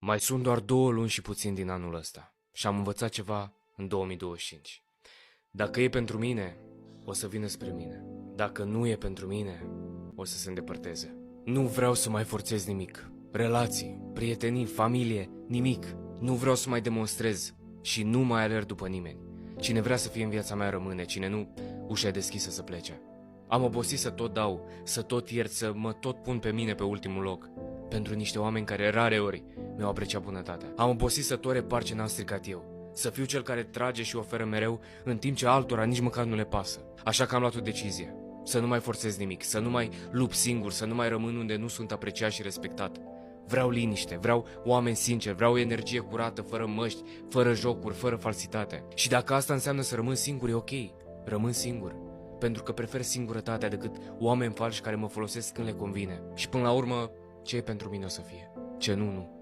Mai sunt doar 2 luni și puțin din anul ăsta și am învățat ceva în 2025. Dacă e pentru mine, o să vină spre mine. Dacă nu e pentru mine, o să se îndepărteze. Nu vreau să mai forțez nimic. Relații, prietenii, familie, nimic. Nu vreau să mai demonstrez și nu mai alerg după nimeni. Cine vrea să fie în viața mea rămâne, cine nu, ușa e deschisă să plece. Am obosit să tot dau, să tot iert, să mă tot pun pe mine pe ultimul loc. Pentru niște oameni care rareori mi-au apreciat bunătatea. Am obosit să tot repar ce n-am stricat eu. Să fiu cel care trage și oferă mereu, în timp ce altora nici măcar nu le pasă. Așa că am luat o decizie. Să nu mai forțez nimic, să nu mai lupt singur, să nu mai rămân unde nu sunt apreciat și respectat. Vreau liniște, vreau oameni sinceri, vreau energie curată, fără măști, fără jocuri, fără falsitate. Și dacă asta înseamnă să rămân singur, e ok. Rămân singur. Pentru că prefer singurătatea decât oameni falși care mă folosesc când le convine. Și până la urmă, ce e pentru mine o să fie. Ce nu, nu.